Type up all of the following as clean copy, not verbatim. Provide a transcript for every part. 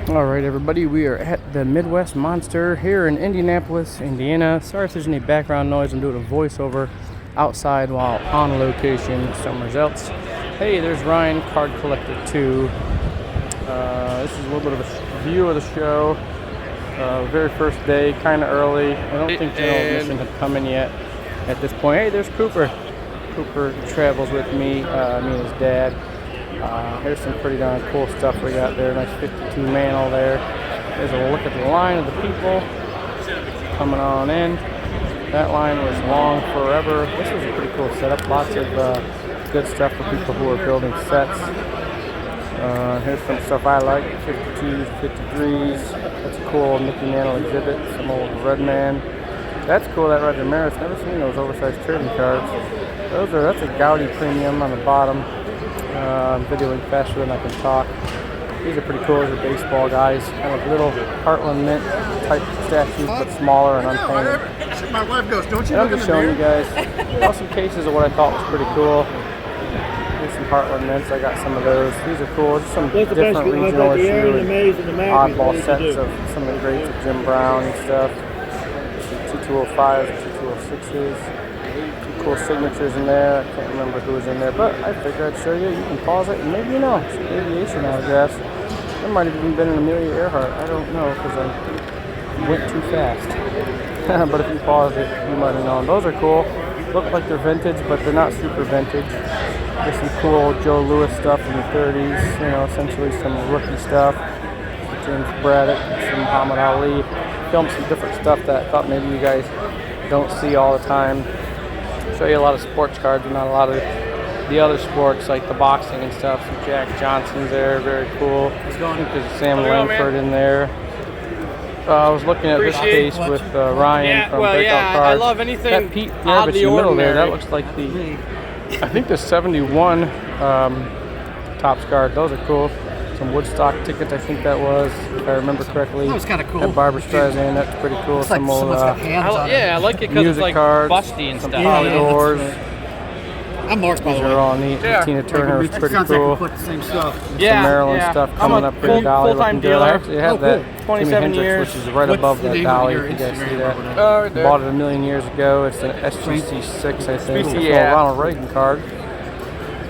Alright everybody, we are at the Midwest Monster here in Indianapolis, Indiana. Sorry if there's any background noise, I'm doing a voiceover outside while on location somewhere else. Hey, there's Ryan, Card Collector 2. This is a little bit of a view of the show. Very first day, kind of early. I don't think general admission had come in yet at this point. Hey, there's Cooper. Cooper travels with me, me and his dad. Here's some pretty darn cool stuff we got there. Nice 52 mantle there. There's a look at the line of the people coming on in. That line was long forever. This was a pretty cool setup. Lots of good stuff for people who are building sets. Here's some stuff I like. 52s, 53s. That's a cool Mickey Mantle exhibit. Some old Red Man. That's cool, that Roger Maris. Never seen those oversized trading cards. That's a Gaudy premium on the bottom. I'm videoing faster than I can talk. These are pretty cool. These are baseball guys. Kind of little Heartland Mint type statues, but smaller and unpainted. My wife goes, don't you I'm just showing you guys some cases of what I thought was pretty cool. Here's some Heartland Mints. I got some of those. These are cool. Just some different regional issue and oddball sets of some of the greats of Jim Brown and stuff. Some 2205s and 2206s. Cool signatures in there. I can't remember who was in there, but I figured I'd show you. You can pause it and maybe you know. Some aviation autographs. There might have even been an Amelia Earhart. I don't know because I went too fast. But if you pause it, you might have known. Those are cool. Look like they're vintage, but they're not super vintage. There's some cool Joe Louis stuff in the 30s. You know, essentially some rookie stuff. James Braddock, some Muhammad Ali. Filmed some different stuff that I thought maybe you guys don't see all the time. Show you a lot of sports cards and not a lot of the other sports like the boxing and stuff. Some Jack Johnson's there, very cool. I think there's Sam Langford in there. I was looking at this case with Ryan from Breakout Cards. I love anything that Pete Nervous in the middle there, that looks like the, I think the 71 Topps card. Those are cool. Some Woodstock tickets, I think that was, if I remember correctly. That was kind of cool. And Barbara Streisand, that's pretty cool. It's like some old I like it because it's like cards, busty and some stuff. Polydors. I'm Mark's, by the These way. are all neat. Yeah. Tina Turner was pretty cool. Put the same stuff. Some Maryland stuff coming up pretty dolly looking good. I actually have that Jimi 27 Hendrix, years. which is right above that dolly. If you guys see that. Right there. Bought it a million years ago. It's an SGC6, I think. It's Spicci, a Ronald Reagan card.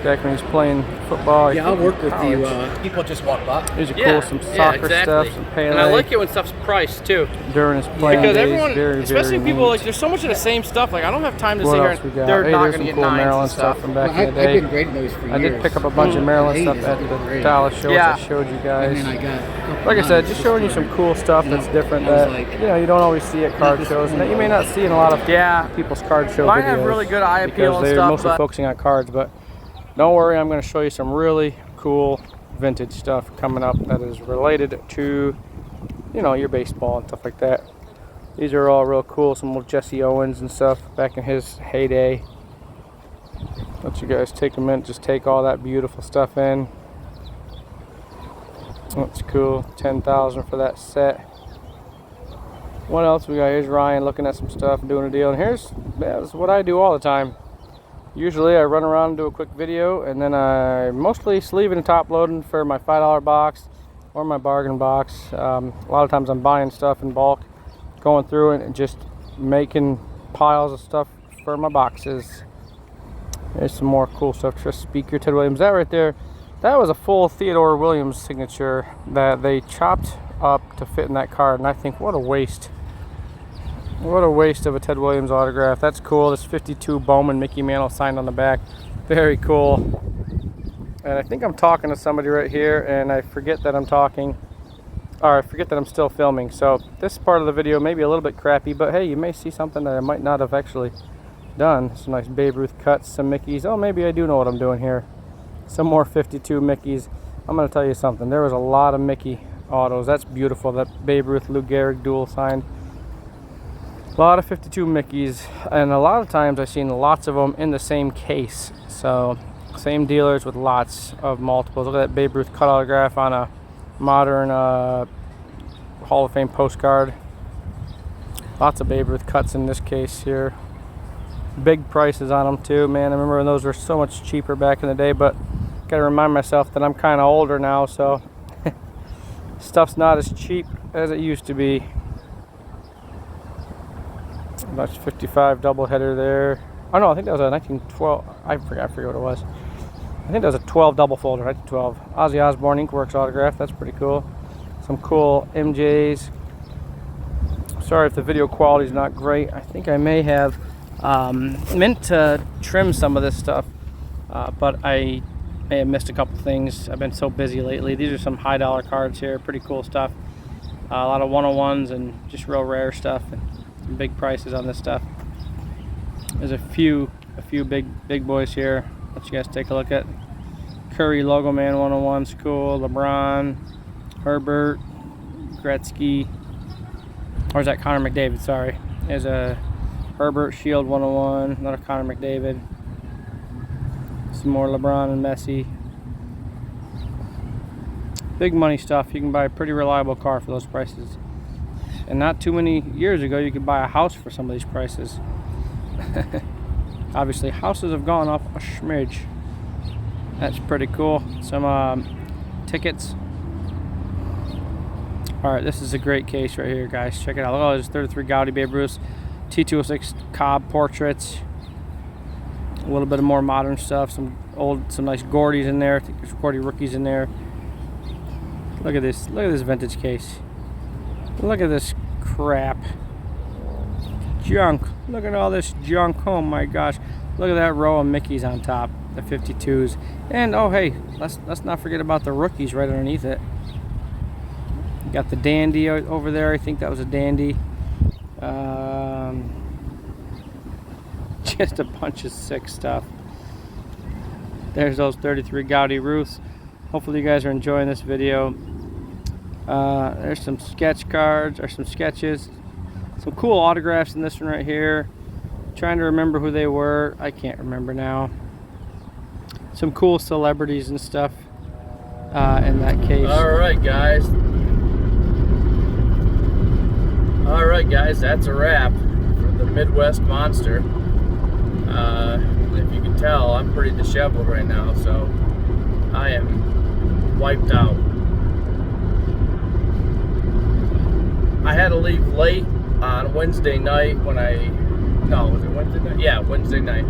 Back when he was playing football. Yeah, I'll work with you. People just walk by. These are cool. Some soccer stuff, some Pele. And I like it when stuff's priced too. During his playing because days, everyone, especially people, like there's so much of the same stuff. Like I don't have time to sit here and they're not going to get cool nines Maryland and stuff. from back in the day. I've been grading those for years. I did pick up a bunch of Maryland stuff at the Dallas show, which I showed you guys. And then I got like I said, just showing you some cool stuff that's different that you don't always see at card shows, and that you may not see in a lot of people's card show videos. Mine have really good eye appeal and they're stuff, mostly focusing on cards, but don't worry, I'm going to show you some really cool vintage stuff coming up that is related to, your baseball and stuff like that. These are all real cool. Some old Jesse Owens and stuff back in his heyday. Let you guys take a minute, just take all that beautiful stuff in. That's cool. 10,000 for that set. What else we got? Here's Ryan looking at some stuff, doing a deal. And that's what I do all the time. Usually I run around and do a quick video, and then I mostly sleeve and top loading for my $5 box or my bargain box. A lot of times I'm buying stuff in bulk, going through it and just making piles of stuff for my boxes. There's some more cool stuff. Just Speaker, Ted Williams. That right there, that was a full Theodore Williams signature that they chopped up to fit in that card, and I think what a waste. What a waste of a Ted Williams autograph. That's cool. This 52 Bowman Mickey Mantle signed on the back. Very cool. And I think I'm talking to somebody right here, and I forget that I'm talking. Or I forget that I'm still filming. So this part of the video may be a little bit crappy, but hey, you may see something that I might not have actually done. Some nice Babe Ruth cuts, some Mickeys. Oh, maybe I do know what I'm doing here. Some more 52 Mickeys. I'm going to tell you something. There was a lot of Mickey autos. That's beautiful. That Babe Ruth Lou Gehrig dual signed. A lot of 52 Mickeys, and a lot of times I've seen lots of them in the same case. So, same dealers with lots of multiples. Look at that Babe Ruth cut autograph on a modern Hall of Fame postcard. Lots of Babe Ruth cuts in this case here. Big prices on them too, man. I remember when those were so much cheaper back in the day, but gotta remind myself that I'm kind of older now, so Stuff's not as cheap as it used to be. That's 55 doubleheader there. Oh no, I think that was a 1912. I forget what it was. I think that was a 12 double folder, 1912. Ozzy Osbourne Inkworks autograph. That's pretty cool. Some cool MJs. Sorry if the video quality is not great. I think I may have meant to trim some of this stuff, but I may have missed a couple things. I've been so busy lately. These are some high dollar cards here. Pretty cool stuff. A lot of 101s and just real rare stuff. And some big prices on this stuff. There's a few big boys here. Let you guys take a look at. Curry Logo Man 101's cool. LeBron, Herbert, Gretzky, or is that Connor McDavid? Sorry. There's a Herbert Shield 101, another Connor McDavid. Some more LeBron and Messi. Big money stuff. You can buy a pretty reliable car for those prices. And not too many years ago, you could buy a house for some of these prices. Obviously, houses have gone up a smidge. That's pretty cool. Some tickets. Alright, this is a great case right here, guys. Check it out. Oh, there's 33 Gaudy Babe Ruth, T206 Cobb portraits. A little bit of more modern stuff. Some nice Gordys in there. I think there's Gordy rookies in there. Look at this. Look at this vintage case. Look at this crap. Junk. Look at all this junk. Oh my gosh. Look at that row of Mickeys on top. The 52s. And oh hey, let's not forget about the rookies right underneath it. You got the Dandy over there. I think that was a Dandy. Just a bunch of sick stuff. There's those 33 Gaudy Ruths. Hopefully you guys are enjoying this video. There's some sketch cards, or some sketches. Some cool autographs in this one right here. Trying to remember who they were. I can't remember now. Some cool celebrities and stuff in that case. Alright guys, that's a wrap for the Midwest Monster. If you can tell, I'm pretty disheveled right now, so I am wiped out. I had to leave late on Wednesday night when was it Wednesday night? Yeah, Wednesday night.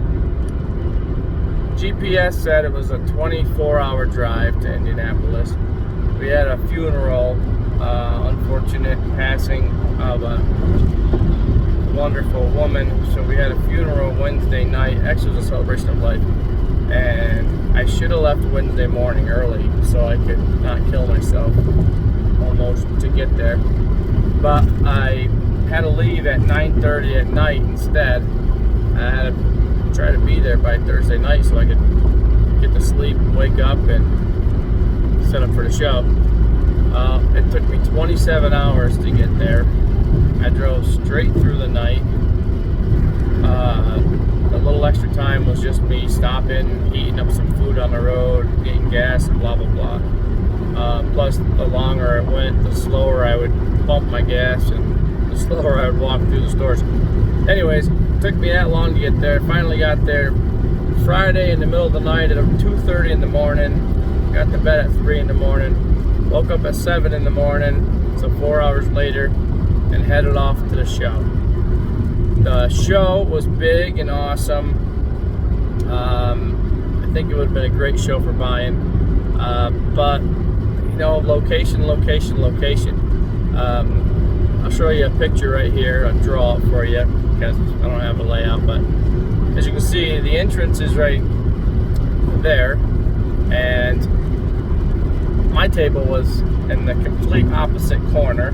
GPS said it was a 24-hour drive to Indianapolis. We had a funeral, unfortunate passing of a wonderful woman. So we had a funeral Wednesday night. Actually, it was a celebration of life. And I should have left Wednesday morning early so I could not kill myself almost to get there. But I had to leave at 9:30 at night instead. I had to try to be there by Thursday night so I could get to sleep, wake up, and set up for the show. It took me 27 hours to get there. I drove straight through the night. A little extra time was just me stopping, eating up some food on the road, getting gas, and blah, blah, blah. Plus, the longer it went, the slower I would pump my gas and the slower I would walk through the stores. Anyways, it took me that long to get there. Finally got there Friday in the middle of the night at 2:30 in the morning. Got to bed at 3 in the morning. Woke up at 7 in the morning, so 4 hours later, and headed off to the show. The show was big and awesome. I think it would have been a great show for buying. But, you know, location. I'll show you a picture right here. I'll draw it for you because I don't have a layout. But as you can see, the entrance is right there. And my table was in the complete opposite corner.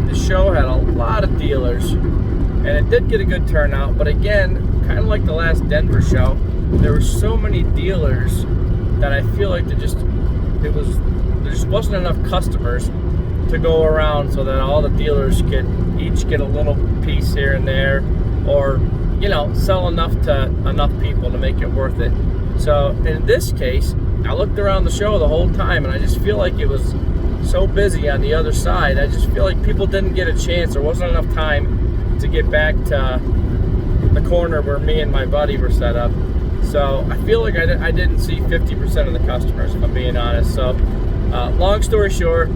The show had a lot of dealers. And it did get a good turnout. But again, kind of like the last Denver show, there were so many dealers that I feel like there just wasn't enough customers to go around so that all the dealers could each get a little piece here and there, or, you know, sell enough to enough people to make it worth it. So in this case, I looked around the show the whole time and I just feel like it was so busy on the other side. I just feel like people didn't get a chance. There wasn't enough time to get back to the corner where me and my buddy were set up. So I feel like I didn't see 50% of the customers, if I'm being honest. So long story short,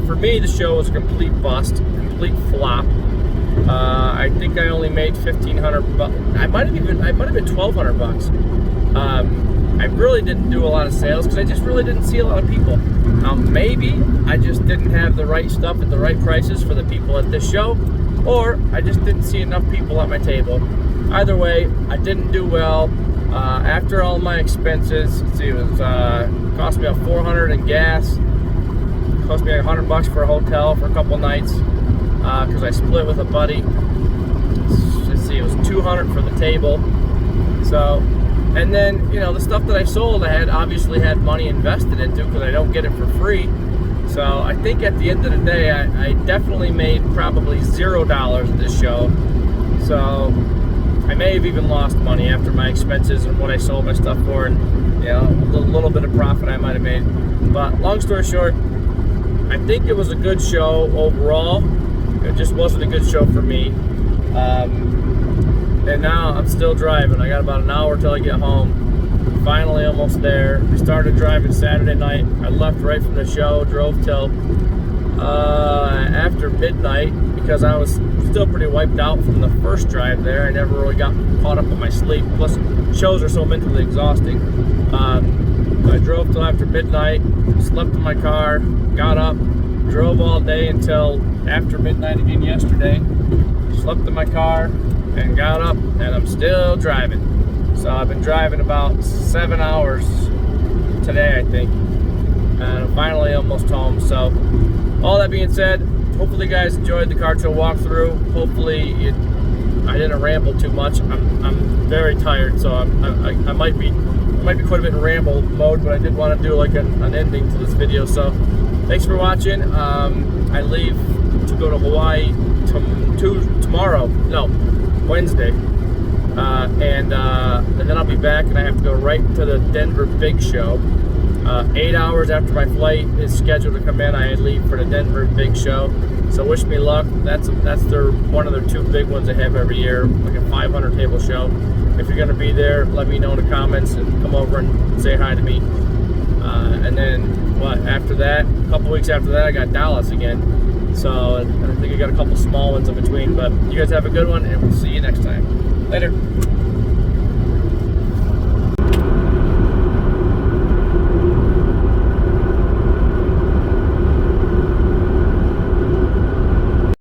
for me, the show was a complete bust, complete flop. I think I only made $1,500. I might have been $1,200. I really didn't do a lot of sales because I just really didn't see a lot of people. Maybe I just didn't have the right stuff at the right prices for the people at this show, or I just didn't see enough people at my table. Either way, I didn't do well. After all my expenses, let's see, it was cost me about $400 in gas. Cost me like $100 for a hotel for a couple nights because I split with a buddy. Let's see, it was $200 for the table. So, and then, you know, the stuff that I sold, I obviously had money invested into because I don't get it for free. So I think at the end of the day, I definitely made probably $0 at this show. So I may have even lost money after my expenses and what I sold my stuff for, and, you know, a little bit of profit I might have made. But long story short, I think it was a good show overall. It just wasn't a good show for me. And now I'm still driving. I got about an hour till I get home. Finally almost there. I started driving Saturday night. I left right from the show, drove till after midnight because I was still pretty wiped out from the first drive there. I never really got caught up on my sleep. Plus, shows are so mentally exhausting. I drove till after midnight, slept in my car, got up, drove all day until after midnight again yesterday, slept in my car, and got up, and I'm still driving. So I've been driving about 7 hours today, I think, and I'm finally almost home. So all that being said, hopefully you guys enjoyed the car show walkthrough. Hopefully I didn't ramble too much. I'm very tired, so I might be quite a bit in ramble mode, but I did want to do like an ending to this video. So thanks for watching. I leave to go to Hawaii Wednesday, and then I'll be back, and I have to go right to the Denver Big Show. 8 hours after my flight is scheduled to come in, I leave for the Denver Big Show. So wish me luck. That's one of their two big ones they have every year, like a 500 table show. If you're gonna be there, let me know in the comments and come over and say hi to me. And then after that, a couple weeks after that, I got Dallas again. So I think I got a couple small ones in between. But you guys have a good one, and we'll see you next time. Later.